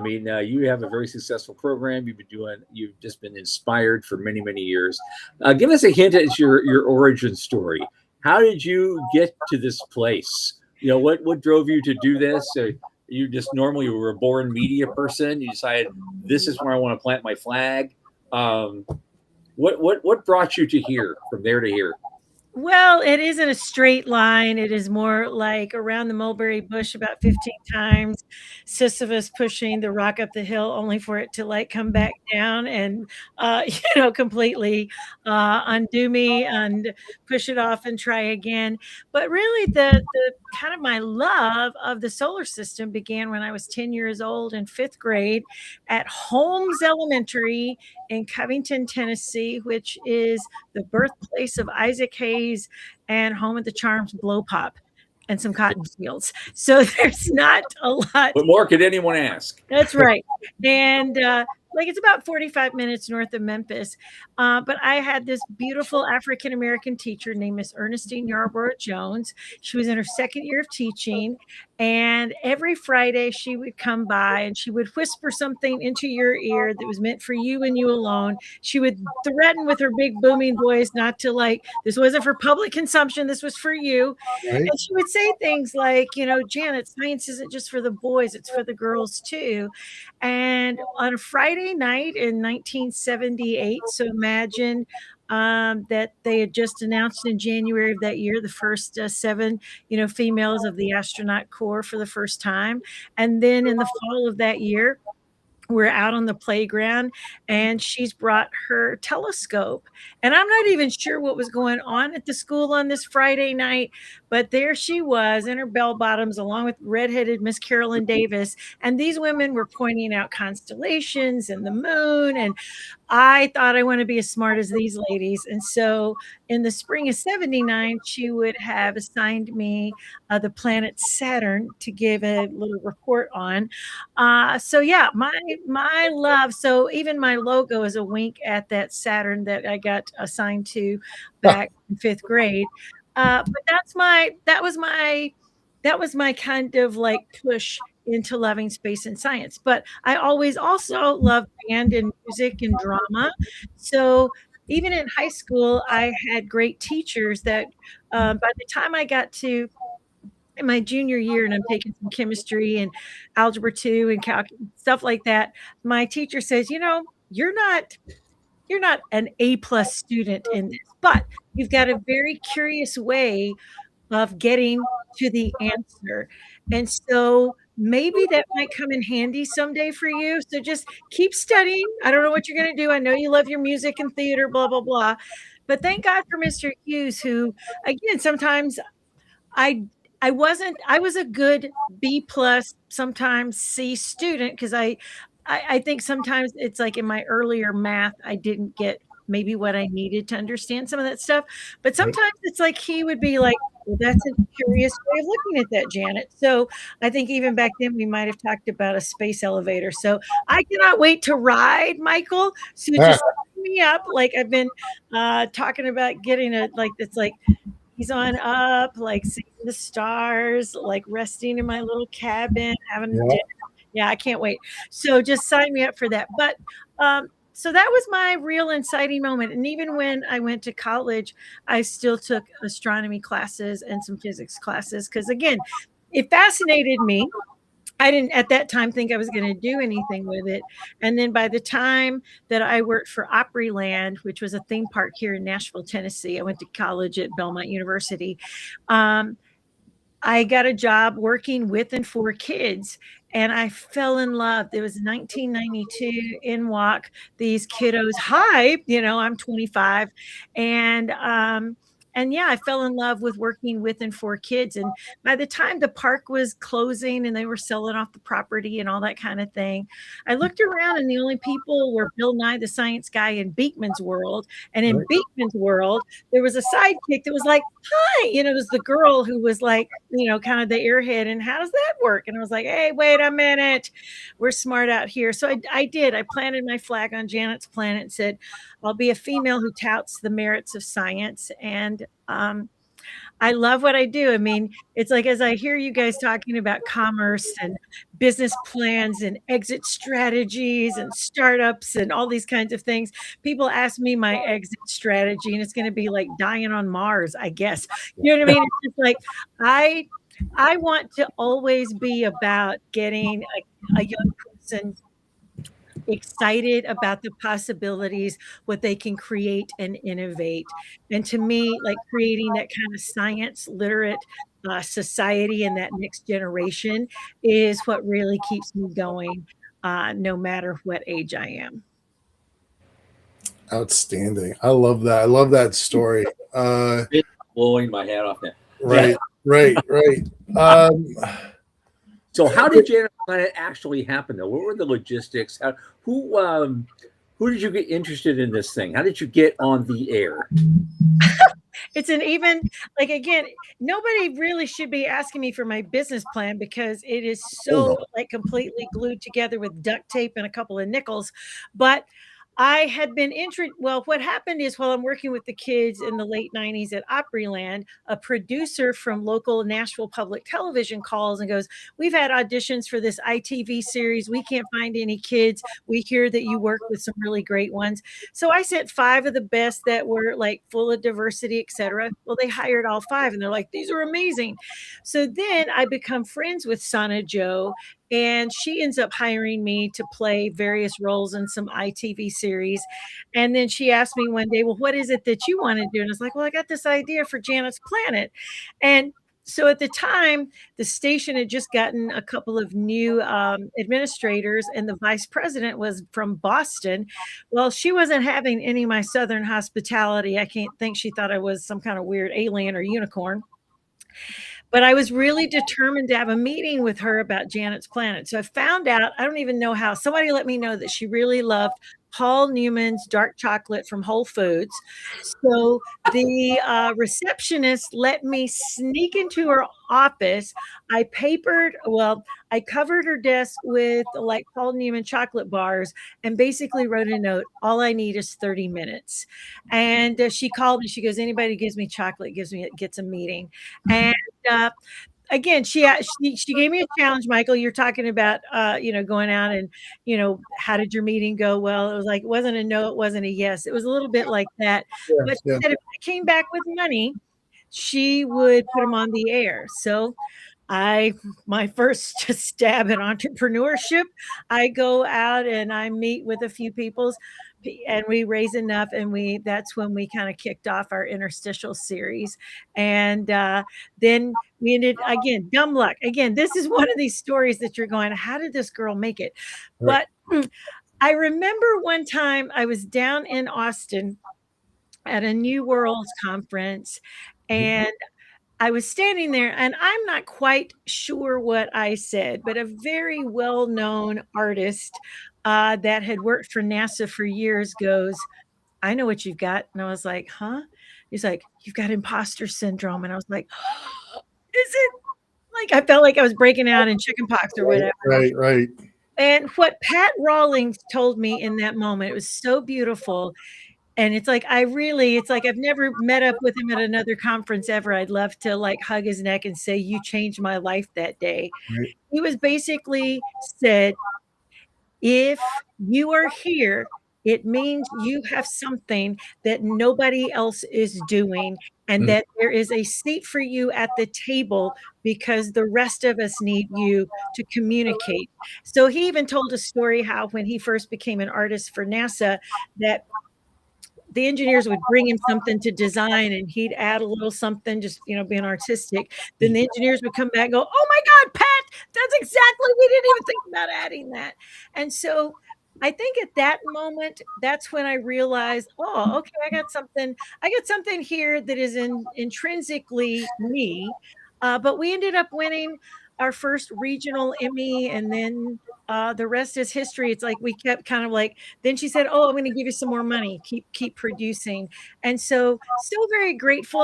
I mean, you have a very successful program. You've just been inspired for many, many years. Give us a hint at your origin story. How did you get to this place? What drove you to do this? You just normally were a born media person. You decided this is where I want to plant my flag. Um, what brought you to here, from there to here? Well, it isn't a straight line. It is more like around the mulberry bush about 15 times, Sisyphus pushing the rock up the hill only for it to like come back down and, completely undo me and push it off and try again. But really, the kind of my love of the solar system began when I was 10 years old in fifth grade at Holmes Elementary in Covington, Tennessee, which is the birthplace of Isaac Hayes and home of the Charms Blow Pop and some cotton fields. So there's not a lot. What more could anyone ask? That's right. And like it's about 45 minutes north of Memphis. But I had this beautiful African American teacher named Miss Ernestine Yarborough Jones. She was in her second year of teaching. And every Friday she would come by and she would whisper something into your ear that was meant for you and you alone. She would threaten with her big booming voice not to like, this wasn't for public consumption, this was for you. Right? And she would say things like, Janet, science isn't just for the boys, it's for the girls too. And on a Friday night in 1978, so imagine that they had just announced in January of that year the first seven, females of the astronaut corps for the first time. And then in the fall of that year, we're out on the playground and she's brought her telescope. And I'm not even sure what was going on at the school on this Friday night, but there she was in her bell bottoms along with redheaded Miss Carolyn Davis. And these women were pointing out constellations and the moon. And I thought I want to be as smart as these ladies. And so in the spring of 79, she would have assigned me the planet Saturn to give a little report on. So yeah, my love. So even my logo is a wink at that Saturn that I got assigned to back in fifth grade. But that was my kind of like push into loving space and science. But I always also loved band and music and drama. So even in high school, I had great teachers that by the time I got to in my junior year and I'm taking some chemistry and algebra 2 and stuff like that, my teacher says, you're not an A plus student in this, but you've got a very curious way of getting to the answer. And so maybe that might come in handy someday for you. So just keep studying. I don't know what you're going to do. I know you love your music and theater, blah, blah, blah. But thank God for Mr. Hughes, who, again, sometimes I I was a good B plus, sometimes C student because I think sometimes it's like in my earlier math, I didn't get maybe what I needed to understand some of that stuff. But Right. sometimes it's like he would be like, well, that's a curious way of looking at that, Janet. So I think even back then we might have talked about a space elevator. So I cannot wait to ride, Michael. So Ah, just sign me up. Like I've been talking about getting a like it's like he's on up, like seeing the stars, like resting in my little cabin, having yeah. dinner. Yeah, I can't wait. So just sign me up for that. But so that was my real inciting moment. And even when I went to college, I still took astronomy classes and some physics classes because, again, it fascinated me. I didn't at that time think I was going to do anything with it. And then by the time that I worked for Opryland, which was a theme park here in Nashville, Tennessee, I went to college at Belmont University. Um, I got a job working with and for kids, and I fell in love. It was 1992 in walk these kiddos. Hi, I'm 25, and yeah, I fell in love with working with and for kids. And by the time the park was closing and they were selling off the property and all that kind of thing, I looked around and the only people were Bill Nye the Science Guy in Beekman's world. And in Right. Beekman's world, there was a sidekick that was like, hi, it was the girl who was like, kind of the airhead. And how does that work? And I was like, hey, wait a minute. We're smart out here. So I did. I planted my flag on Janet's planet and said, I'll be a female who touts the merits of science. And I love what I do. I mean, it's like as I hear you guys talking about commerce and business plans and exit strategies and startups and all these kinds of things, people ask me my exit strategy, and it's going to be like dying on Mars, I guess. You know what I mean? It's just like I I want to always be about getting a young person excited about the possibilities, what they can create and innovate. And to me, like creating that kind of science literate society and that next generation is what really keeps me going, no matter what age I am. Outstanding. I love that. I love that story. It's blowing my hat off now. Yeah. Right, right. Um, So how did Janet Planet actually happen though? What were the logistics? Who did you get interested in this thing? How did you get on the air? It's an even like again, nobody really should be asking me for my business plan because it is oh so no. like completely glued together with duct tape and a couple of nickels. But I had been well, what happened is while I'm working with the kids in the late 90s at Opryland, a producer from local Nashville Public Television calls and goes, "We've had auditions for this ITV series. We can't find any kids. We hear that you work with some really great ones." So I sent 5 of the best that were like full of diversity, etc. Well, they hired all 5 and they're like, "These are amazing." So then I become friends with Sana Joe, and she ends up hiring me to play various roles in some ITV series. And then she asked me one day, "Well, what is it that you want to do?" And I was like, "Well, I got this idea for Janet's Planet." And so at the time, the station had just gotten a couple of new administrators, and the vice president was from Boston. Well, she wasn't having any of my Southern hospitality. I can't think she thought I was some kind of weird alien or unicorn. But I was really determined to have a meeting with her about Janet's Planet. So I found out, I don't even know how, somebody let me know that she really loved Paul Newman's dark chocolate from Whole Foods. So the receptionist let me sneak into her office. I covered her desk with like Paul Newman chocolate bars and basically wrote a note. All I need is 30 minutes. And she called and she goes, "Anybody who gives me chocolate gets a meeting." And uh, again, she gave me a challenge, Michael. You're talking about going out and how did your meeting go? Well, it was like it wasn't a no, it wasn't a yes. It was a little bit like that. Yeah, But she yeah. said if I came back with money, she would put them on the air. So I my first stab at entrepreneurship, I go out and I meet with a few people's and we raise enough and we that's when we kind of kicked off our interstitial series. And then we ended again, dumb luck. Again, this is one of these stories that you're going, how did this girl make it? Right. But I remember one time I was down in Austin at a New Worlds conference, and I was standing there, and I'm not quite sure what I said, but a very well-known artist, that had worked for NASA for years goes, "I know what you've got." And I was like, "Huh?" He's like, "You've got imposter syndrome." And I was like, "Is it?" Like, I felt like I was breaking out in chickenpox or Right, whatever. right. And what Pat Rawlings told me in that moment, it was so beautiful. And it's like I've never met up with him at another conference ever. I'd love to like hug his neck and say, "You changed my life that day." Right. He was basically said, "If you are here, it means you have something that nobody else is doing, and Mm, that there is a seat for you at the table because the rest of us need you to communicate." So he even told a story how when he first became an artist for NASA, that the engineers would bring him something to design and he'd add a little something, just being artistic. Then the engineers would come back and go, "Oh my God, Pat, that's exactly, we didn't even think about adding that." And so I think at that moment, that's when I realized, oh, okay, I got something here that is intrinsically me. But we ended up winning our first regional Emmy, and then the rest is history. It's like we kept kind of like, then she said, "Oh, I'm going to give you some more money. Keep producing." And so, still very grateful